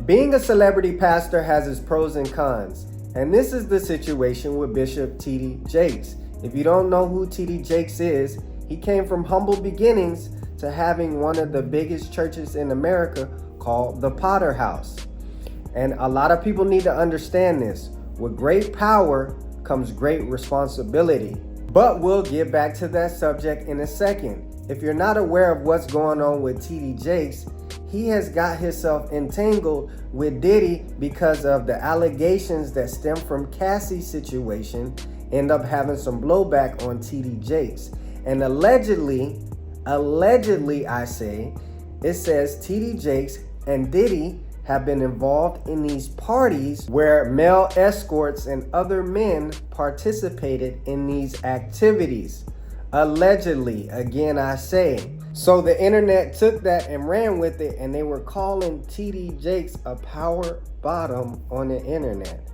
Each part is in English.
Being a celebrity pastor has its pros and cons, and this is the situation with Bishop T.D. Jakes. If you don't know who T.D. Jakes is, he came from humble beginnings to having one of the biggest churches in America called the Potter House. And a lot of people need to understand this. With great power comes great responsibility. But we'll get back to that subject in a second. If you're not aware of what's going on with T.D. Jakes, he has got himself entangled with Diddy because of the allegations that stem from Cassie's situation end up having some blowback on T.D. Jakes. And allegedly I say, it says T.D. Jakes and Diddy have been involved in these parties where male escorts and other men participated in these activities. Allegedly, again I say. So the internet took that and ran with it, and they were calling T.D. Jakes a power bottom on the internet.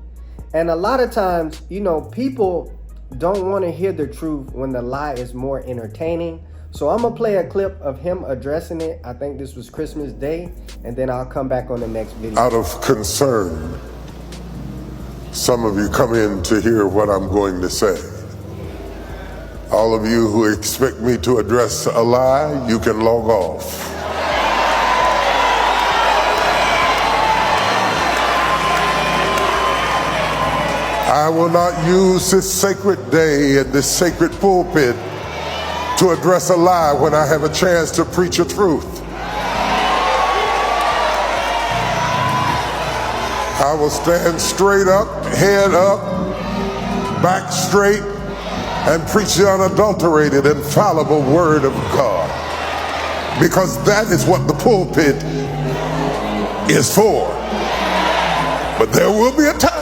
And a lot of times, people don't want to hear the truth when the lie is more entertaining. So I'm going to play a clip of him addressing it. I think this was Christmas Day, and then I'll come back on the next video. Out of concern, some of you come in to hear what I'm going to say. All of you who expect me to address a lie, you can log off. I will not use this sacred day and this sacred pulpit to address a lie when I have a chance to preach a truth. I will stand straight up, head up, back straight, and preach the unadulterated, infallible word of God. Because that is what the pulpit is for. But there will be a time.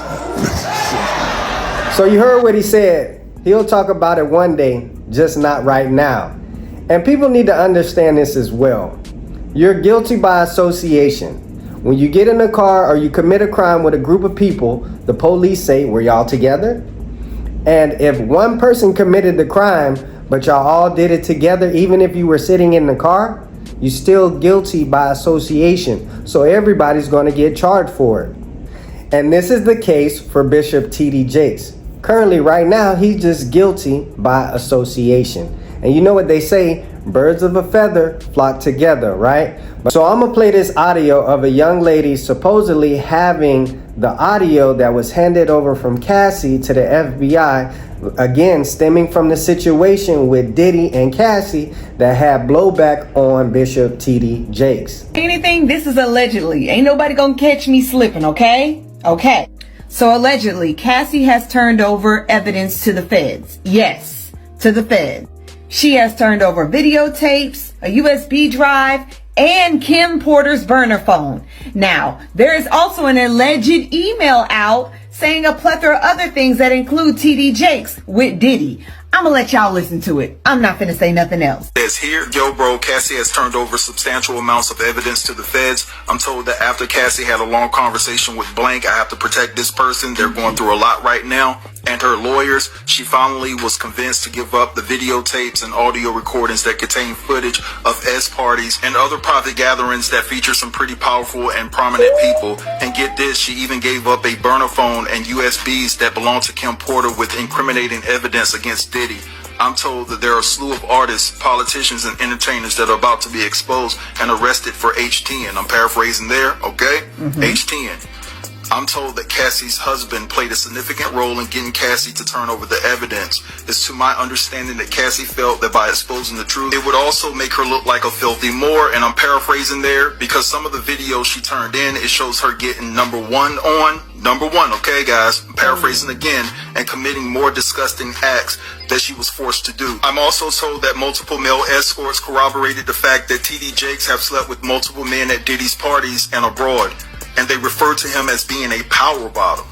So you heard what he said. He'll talk about it one day, just not right now. And people need to understand this as well. You're guilty by association. When you get in a car or you commit a crime with a group of people, the police say, were y'all together? And if one person committed the crime, but y'all all did it together, even if you were sitting in the car, you're still guilty by association. So everybody's going to get charged for it. And this is the case for Bishop T.D. Jakes. Currently, right now, he's just guilty by association. And you know what they say, birds of a feather flock together, right? So I'm going to play this audio of a young lady supposedly having the audio that was handed over from Cassie to the FBI, again, stemming from the situation with Diddy and Cassie that had blowback on Bishop T.D. Jakes. Anything, this is allegedly. Ain't nobody gonna catch me slipping, okay? Okay. So allegedly, Cassie has turned over evidence to the feds. Yes, to the feds. She has turned over videotapes, a USB drive, and Kim Porter's burner phone. Now, there is also an alleged email out saying a plethora of other things that include T.D. Jakes with Diddy. I'm gonna let y'all listen to it. I'm not finna say nothing else. Says here, yo bro, Cassie has turned over substantial amounts of evidence to the feds. I'm told that after Cassie had a long conversation with blank, I have to protect this person. They're going through a lot right now. And her lawyers, she finally was convinced to give up the videotapes and audio recordings that contain footage of S parties and other private gatherings that feature some pretty powerful and prominent people. And get this, she even gave up a burner phone and USBs that belong to Kim Porter with incriminating evidence against Diddy. I'm told that there are a slew of artists, politicians, and entertainers that are about to be exposed and arrested for H10. I'm paraphrasing there, okay? H10. I'm told that Cassie's husband played a significant role in getting Cassie to turn over the evidence. It's to my understanding that Cassie felt that by exposing the truth, it would also make her look like a filthy Moor, and I'm paraphrasing there because some of the videos she turned in, it shows her getting number one, okay guys, I'm paraphrasing again, and committing more disgusting acts that she was forced to do. I'm also told that multiple male escorts corroborated the fact that T.D. Jakes have slept with multiple men at Diddy's parties and abroad, and they refer to him as being a power bottom.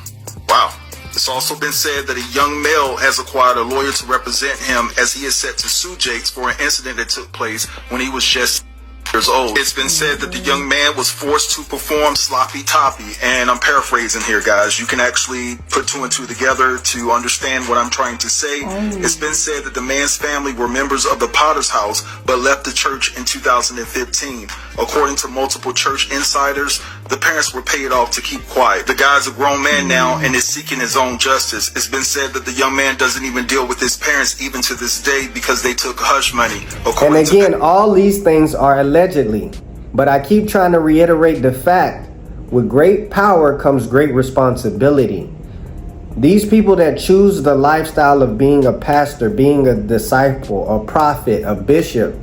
Wow. It's also been said that a young male has acquired a lawyer to represent him as he is set to sue Jakes for an incident that took place when he was just years old. It's been said that the young man was forced to perform sloppy toppy, and I'm paraphrasing here, guys. You can actually put two and two together to understand what I'm trying to say. It's been said that the man's family were members of the Potter's house, but left the church in 2015. According to multiple church insiders, the parents were paid off to keep quiet. The guy's a grown man now and is seeking his own justice. It's been said that the young man doesn't even deal with his parents even to this day because they took hush money. And again, all these things are allegedly, but I keep trying to reiterate the fact, with great power comes great responsibility. These people that choose the lifestyle of being a pastor, being a disciple, a prophet, a bishop,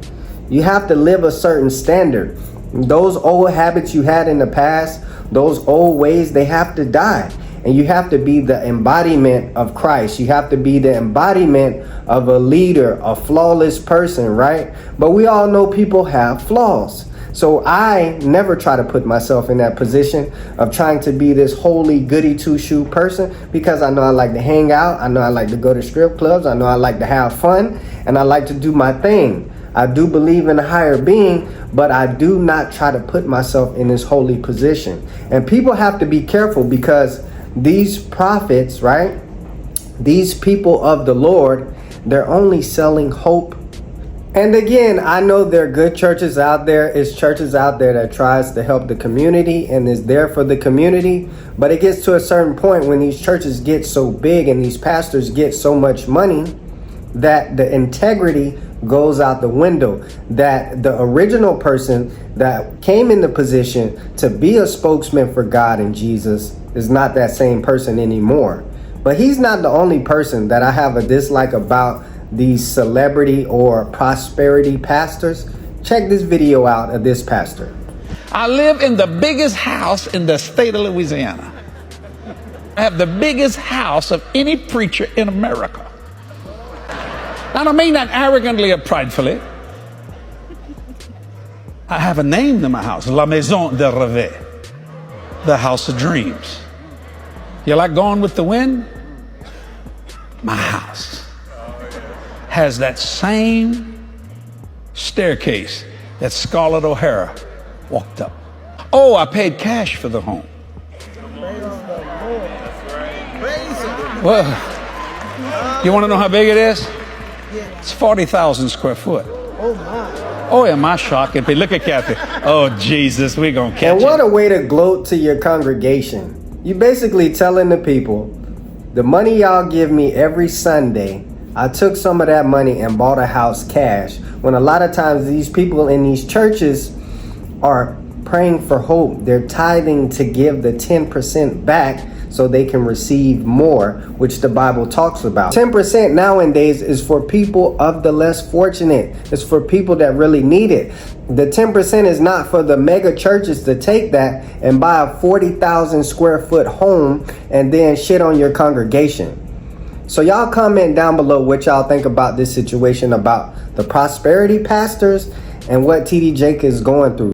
you have to live a certain standard. Those old habits you had in the past, those old ways, they have to die. And you have to be the embodiment of Christ. You have to be the embodiment of a leader, a flawless person, right? But we all know people have flaws. So I never try to put myself in that position of trying to be this holy goody two-shoe person, because I know I like to hang out. I know I like to go to strip clubs. I know I like to have fun, and I like to do my thing. I do believe in a higher being, but I do not try to put myself in this holy position. And people have to be careful, because these prophets, right? These people of the Lord, they're only selling hope. And again, I know there are good churches out there. It's churches out there that tries to help the community and is there for the community. But it gets to a certain point when these churches get so big and these pastors get so much money that the integrity goes out the window, that the original person that came in the position to be a spokesman for God and Jesus is not that same person anymore. But he's not the only person that I have a dislike about these celebrity or prosperity pastors. Check this video out of this pastor. I live in the biggest house in the state of Louisiana. I have the biggest house of any preacher in America. I don't mean that arrogantly or pridefully. I have a name to my house, La Maison de Rêve, the house of dreams. You like going with the wind? My house has that same staircase that Scarlett O'Hara walked up. Oh, I paid cash for the home. Well, you want to know how big it is? It's 40,000 square foot. Oh, am I shocking? Look at Kathy. Oh, Jesus, we're going to catch it. And what a way to gloat to your congregation. You basically telling the people, the money y'all give me every Sunday, I took some of that money and bought a house cash. When a lot of times these people in these churches are praying for hope. They're tithing to give the 10% back so they can receive more, which the Bible talks about. 10% nowadays is for people of the less fortunate. It's for people that really need it. The 10% is not for the mega churches to take that and buy a 40,000 square foot home and then shit on your congregation. So y'all comment down below what y'all think about this situation, about the prosperity pastors and what TD Jake is going through.